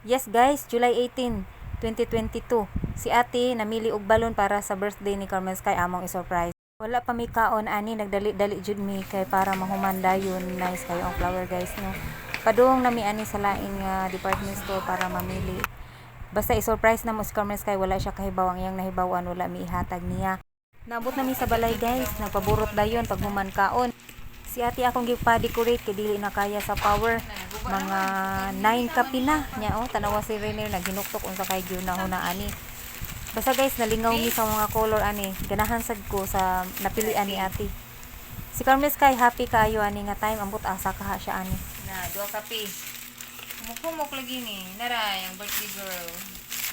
Yes guys, July 18, 2022. Si ate namili og balon para sa birthday ni Carmen Sky among i-surprise. Wala pa mi kaon ani nagdali-dali jud mi kay para mahumanda yun. Nice kayo ang flower guys no. Padung nami ani sa lain nga department store para mamili. Basta i-surprise na mo si Carmen Sky, wala siya kahibaw, ang iyang nahibawan wala mi ihatag niya. Naabot nami sa balay guys, nagpaburot dayon pag human kaon. Si ate akong gipa-decorate kay dili na kaya sa power. Mga 9 kapi na nya tanawa si Rene naghinuktok unsa kay gyud na huna ani. Basta guys nalingaw mi sa mga color ani. Ganahan sad ko sa napilian ni ate. Si Carmen Sky happy kaayo ani nga time ambot asa kaha siya ani. Na, 2 kape. Kumuk lagi ni. Naray, ang birthday girl.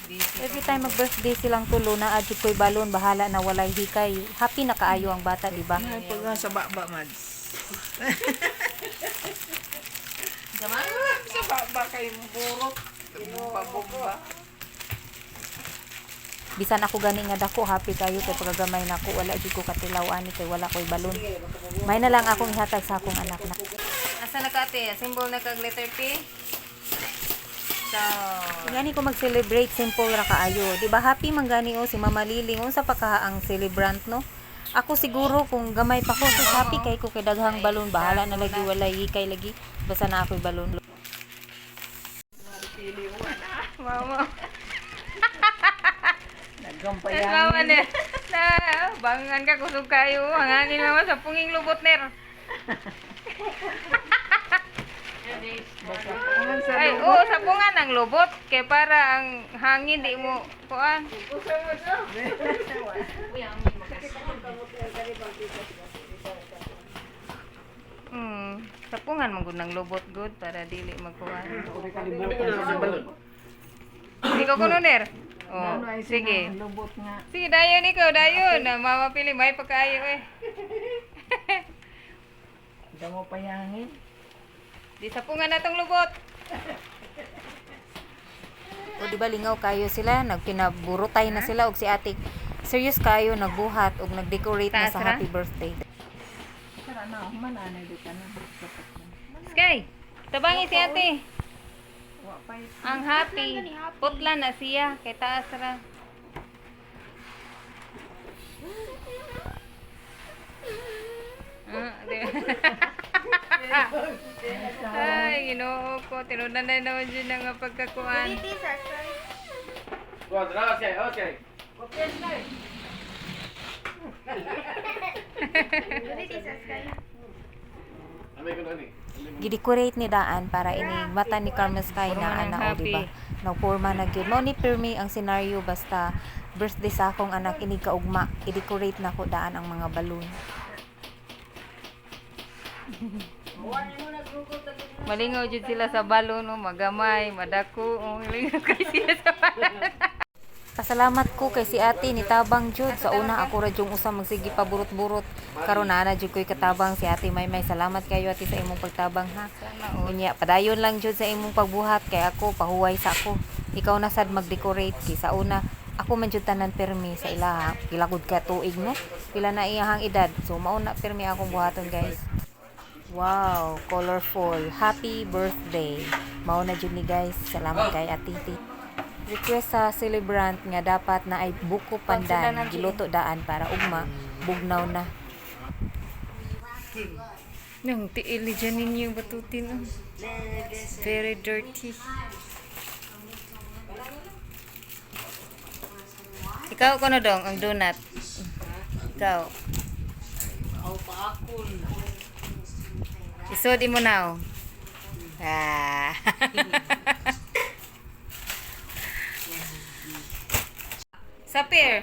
Busy Every pa time mag-birthday silang tulo na adjud koy balon bahala na walay hikay. Happy na kaayo ang bata, di ba? Ay, pag sa baba, Mads. Zaman? Sa baba kayo burot. Pabomba. Bisan ako gani nga dako happy kayo kay pagagamay nako wala jud ko katilaw ani kay wala koy balon. May na lang akong ihatag sa akong anak na. Asa na ka ate? Symbol na kag letter P? So, Gani ko mag-celebrate simple ra kaayo. Di ba happy man gani si Mama Liling unsa pa ka ang celebrant no? Ako siguro kung gamay pa ko so happy kay ko kay daghang balon bahala na lagi walay hikay lagi basta na ako'y balon. mama. Nagampayan. Mama na. Na, bangan ka kusog kayo. Hangangin mama sa punging lubot ner. Ay, sa pungan ang lubot. Kaya para ang hangin di mo kuan. Sa pungan man gud ng lubot good para dili magkuan. Hindi ko kuno ner. Oh, sige. Lubot nga. Sige, dayon ikaw, dayon. Na mama pili may pagkayo eh. Damo payangin. Di sa pungan natong lubot. O di ba lingaw kayo sila nagpinaburutay na sila og si ate serious kayo nagbuhat og nagdecorate na Taas sa ra? happy birthday. Tara na, mananay dito na. Sky, tabangi si ate. Wa pa Ang happy. Putla na siya. Kay taas ra. Ay, ginoo ko. Tinunan na naman dyan nga pagkakuan. Gidecorate ni daan para ini mata ni Carmen Sky Forma na ng ana o happy. di ba. Nagporma na gyud. Mao ni pirmi ang senaryo basta birthday sa akong anak ini kaugma. I-decorate na ko daan ang mga balloon. Malingaw jud sila sa balon, no? Magamay, madako. Malingaw kay sila sa balon. Pasalamat ko kay si ate ni tabang jud sa una ako ra jung usa magsigi pa burot-burot karon na jud koy katabang si ate Maymay. Salamat kayo ate sa imong pagtabang ha. Unya padayon lang jud sa imong pagbuhat kay ako pahuway sa ako. Ikaw na sad mag-decorate kay sa una ako man jud tanan permi sa ilaha. Pila gud ka tuig no. Pila na iyahang edad. So mao na permi akong buhaton guys. Wow, colorful. Happy birthday. Mao na jud ni guys. Salamat kay ate. Request sa celebrant nga dapat na ay buko pandan giluto daan para ugma bugnaw na. Nang tiil dyan ninyo batutin. Oh. Very dirty. Ikaw ko na dong ang donut. Ikaw. Isodi mo na. Ah. Sapir,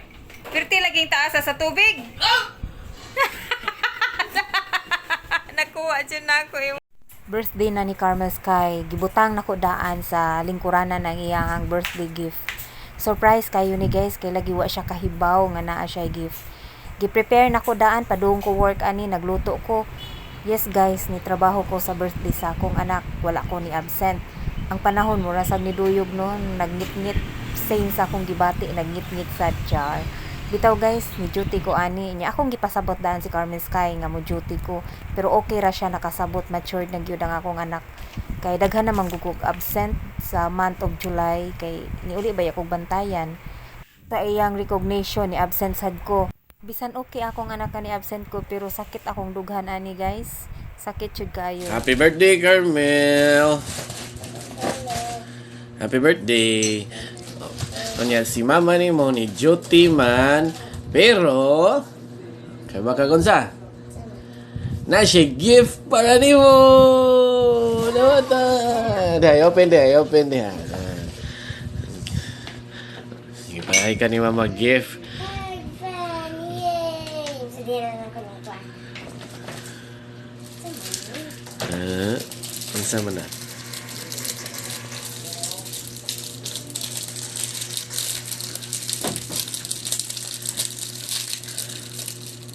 pirti laging taas sa tubig. Nakuha dyan na ako yung... Birthday na ni Carmen Sky. Gibutang nako daan sa lingkuranan ng iyang birthday gift. Surprise kayo ni guys kay lagi wa siya kahibaw nga naa siya gift. Gi-prepare nako daan padung ko work ani nagluto ko. Yes guys, ni trabaho ko sa birthday sa akong anak. Wala ko ni absent. Ang panahon mura sab ni duyog noon, nagnitngit same sa akong gibati, nagnitngit sa jar. Bitaw guys, ni duty ko ani niya akong gipasabot daan si Carmen Sky nga mo duty ko. Pero okay ra siya nakasabot, matured na gyud ang akong anak. Kay daghan namang gugog absent sa month of July kay niuli ba akong bantayan. Sa iyang recognition ni absent sad ko. Bisan okay akong anak ni absent ko pero sakit akong dughan ani guys. Sakit jud kayo. Happy birthday, Carmel! Happy birthday! Kanya si mama ni mo ni Jyoti man, pero kay baka gonsa na siya gift para ni mo. Nawata. Dai open dai, open dai. Sige pa ka ni mama gift. Unsa man na?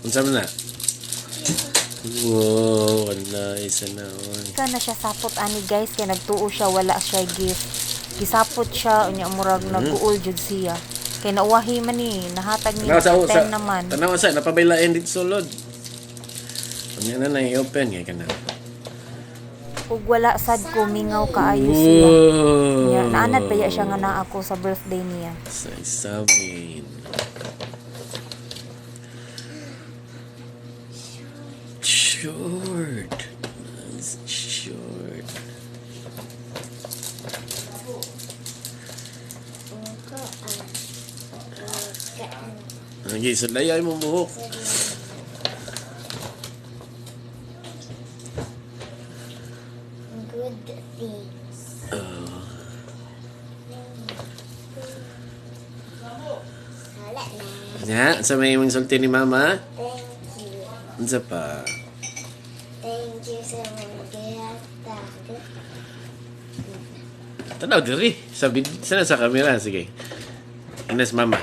Unsa man na? Wow, nice na on. Ka na siya sapot ani guys kay nagtuo siya wala siya gift. Gisapot siya unya murag nag-uol jud siya. Kay nauwahi man ni nahatag ni Sa time naman. Tanaw sa napabailain dito sulod. Unya na i-open kay kana. Ug wala sad ko mingaw kaayo siya. Nya naanad pa siya nga naa ako sa birthday niya. Sa isamin. Short. Nice short. Okay, sudlayay mo buhok. Good things. Wala na. Nya, sa may imong sulti ni mama? Thank you. Unsa pa? Thank you sa mga gift. Tanaw diri. Sana sa camera sige. Ines mama.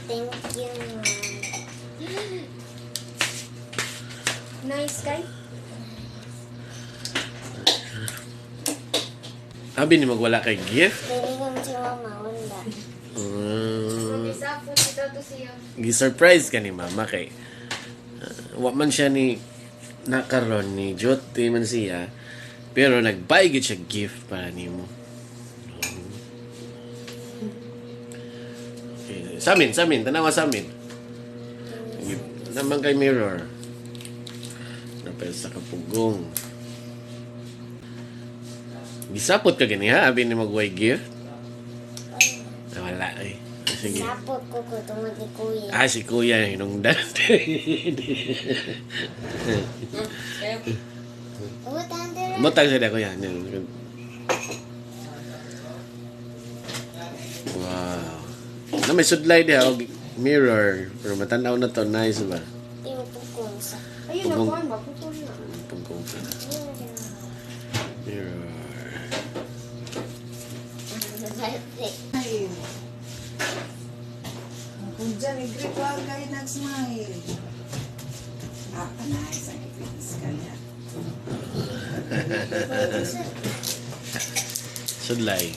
Thank you, Nice guy. Abi ni magwala kay gift. Tinigam si mama. Wala. Gi-surprise ka ni mama kay wa man siya ni nakaron ni Jyoti man siya pero nag-buy gid siya gift para nimo. Okay. Samin, tanawa samin. Naman kay mirror. Napel sa kapugong. Gisapot ka gani ha, abi ni magway gift. Wala eh. Sige. Sapot ko tungod ni kuya. Ah, si Kuya hinungdan. Tandera. Butang siya na Kuya. Wow. Na may sudlay diha og mirror. Pero matanaw na to. Nice ba? Yung pukong sa. Ayun na Pugong. kuan ba putol na. Pagkong ka na. Mirror. Ayun. Kung dyan, i-grip ko ang kayo nag-smile. Nice ang ipins ka niya. Sudlay.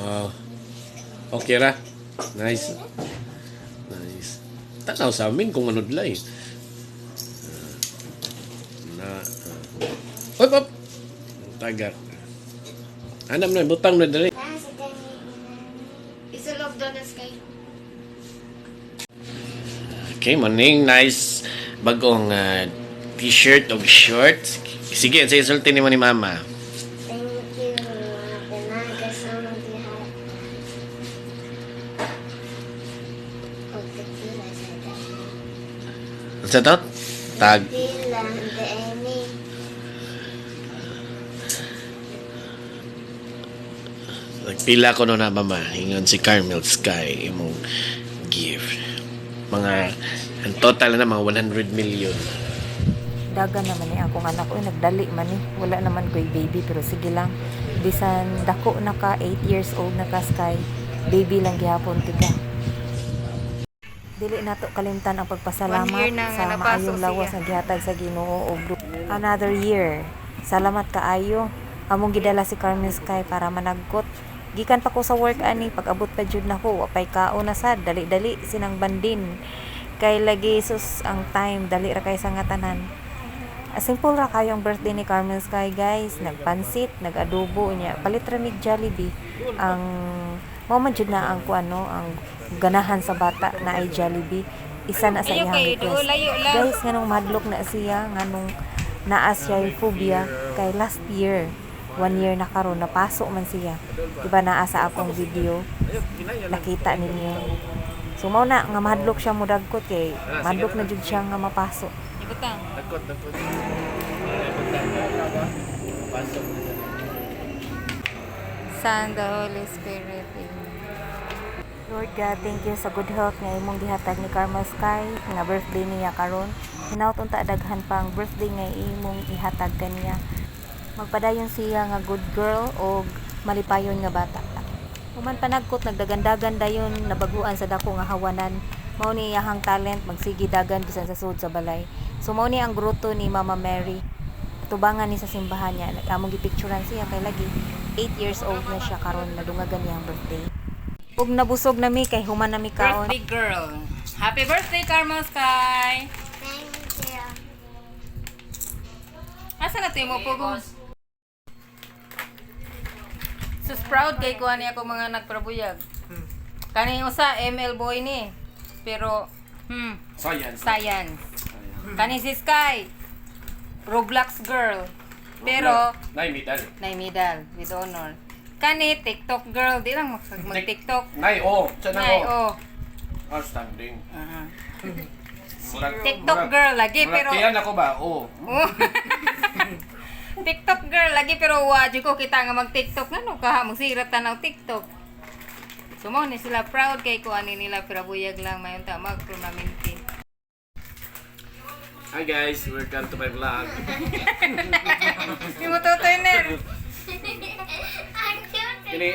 Wow. Okay ra. Nice. Nice. Tanaw sa amin kung manudlay. Op, op. Tagak. Anam na, butang na dali. Nasa kanya. Isa love doon na sky. Okay, maning nice bagong t-shirt o shorts. Sige, sa isulti ni mo ni mama. Thank you, mga pinaga sa mga dihat. O, tequila sa dami. Sa to? Tag. Tequila, the any. Nagpila ko no na mama. Hingon si Carmel Sky imong gift. Mga, ang total na mga 100 million. Dagdagan naman ni akong anak ko, nagdali man ni. Wala naman ko'y baby, pero sige lang. Bisan dako na ka, 8 years old na ka, Sky. Baby lang gihapon tiga. Dili nato kalimtan ang 1 pagpasalamat year na nga sa napaso maayong lawas siya. nga gihatag sa Ginoo og another year. Salamat kaayo. Among gidala si Carmen Sky para managkot. Gikan pa ko sa work ani, pag-abot pa jud nako, wapay kaon na sad, dali-dali sinang bandin. Kay lagi sus ang time, dali ra kay sa nga tanan. Simple ra kayo ang birthday ni Carmen Sky, guys. Nagpansit, nag-adobo niya. Palit ra mig Jollibee. Ang mao man jud na ang kuano, ang ganahan sa bata na ay Jollibee. Isa na sa Ayo iyang kay request. layo lang. Guys, nganong madlok na siya, nganong naa siya yung phobia kay last year. 1 year na karon napasok man siya. Diba naa sa akong video, nakita ninyo. So mao na nga madlok siya mudagkot kay madlok na jud siya nga mapasok. Ibutang. Takot. Pasok na siya. Son, the Holy Spirit. Lord God, thank you sa good health nga imong gihatag ni Carmen Sky nga birthday niya karon. Hinaut unta daghan pa ang birthday nga imong ihatag kaniya. Magpadayon siya nga good girl o malipayon nga bata. Human panagkot nagdagandagan dayon nabaguan sa dako nga hawanan. Mao ni iyahang talent magsigi dagan bisan sa sud sa balay. So mao ni ang gruto ni Mama Mary. Tubangan ni sa simbahan niya. Among gipicturean siya kay lagi 8 years old na siya karon nadungagan niya ang birthday. Ug nabusog na mi kay human na mi kaon. Birthday girl. Happy birthday, Carmen Sky. Thank you. Asa na tayo mo po kung... Sus proud kay kuha niya ako mga nagprabuyag. Kani usa ML boy ni. Pero Science. science. Kani si Sky Roblox girl. Pero Nay medal. nay medal with honor. Kani TikTok girl, di lang mag-TikTok. Nay siya na Nay, ko. oh. Outstanding. TikTok girl lagi pero Tiyan ako ba? Oo. Oh. TikTok girl lagi pero wadyo ko kita nga mag-TikTok ngano ka magsirat tanaw TikTok. So mo ni sila proud kay ko ani nila pero buyag lang mayon ta mag-permanente. Hi guys, welcome to my vlog. Di mo totoy ner.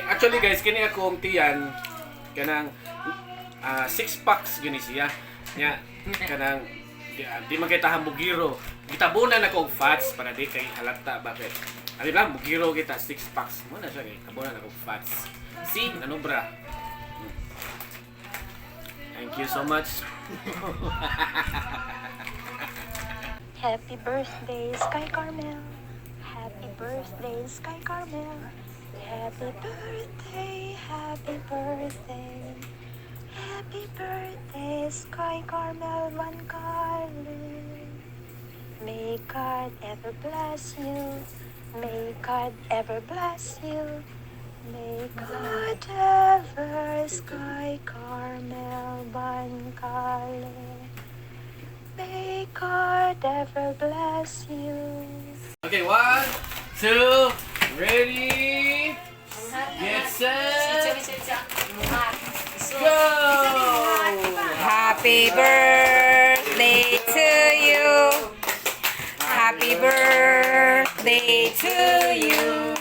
Actually guys, kini akong tiyan kanang 6 packs gini siya. Nya kanang di man kay tahang bugiro. Gitabunan ako og fats para di kay halata bakit. Ani lang bugiro kita 6 packs. Mo na siya kay tabunan ako og fats. See, ano bra? Thank you so much. Happy birthday, Sky Carmel. Happy birthday, Sky Carmel. Happy birthday, happy birthday. Happy birthday, Sky Carmel Van Carly. May God ever bless you. May God ever bless you. May God ever Sky Carmel Van Carly. May God ever bless you. Okay, 1, 2, ready, get set, go! Happy birthday to you. Happy birthday to you.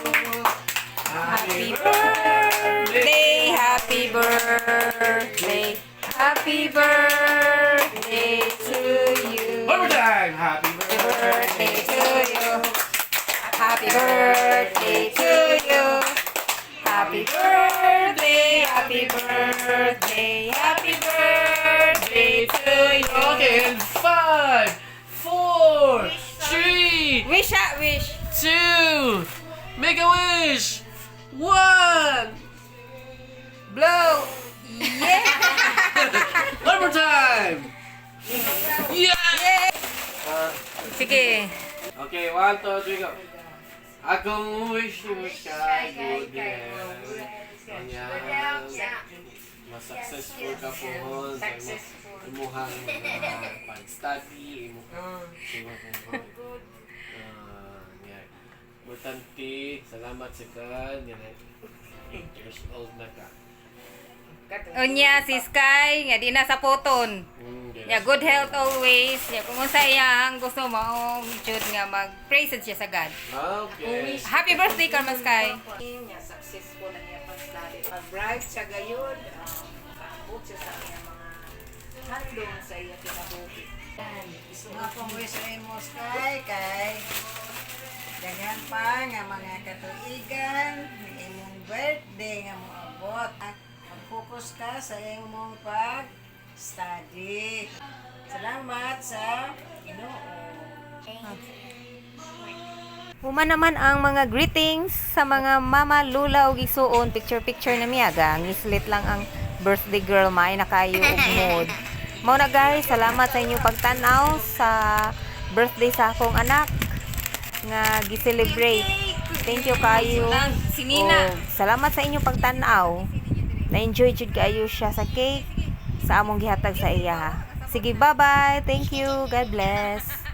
Happy birthday, happy birthday, happy birthday to you. One more time, happy Birthday to you. Happy birthday to you. Happy birthday, happy birthday, happy birthday to you. Okay, in 5, 4, 3, Wish ah, wish. 2, make a wish, 1. Blow. Yeah. One more time. Yeah. Sige. Okay, 1, 2, 3, go. Akong wish mo siya good health. Kanya, mas-successful ka po sa imuhang pag-study, imuhang importante, salamat sa kan, 8 years old na ka. Unya si Sky nga di na sa puton. Ya good health always. Ya kung unsa iyang gusto mo jud nga mag-pray sad siya sa God. Okay. Happy birthday Carmen Sky. Niya successful na niya pag-study. Mag-bright siya gayon. Kaabot siya sa kanyang mga handong sa iya kinabuhi. Mga pang-wish mo, Sky, kay daghan pa nga mga katuigan, ng imong birthday nga mo abot. Mag-focus ka sa imong pag-study. Salamat sa Ginoo. Human naman ang mga greetings sa mga mama, lula ug igsuon, picture na miyaga. Ngislit lang ang birthday girl may na kayo og mood. Mao na guys, salamat sa inyong pagtan-aw sa birthday sa akong anak nga gi-celebrate. Thank you kayo. Si Nina. Og salamat sa inyong pagtan-aw. Na-enjoy jud kayo siya sa cake sa among gihatag sa iya. Sige, bye-bye. Thank you. God bless.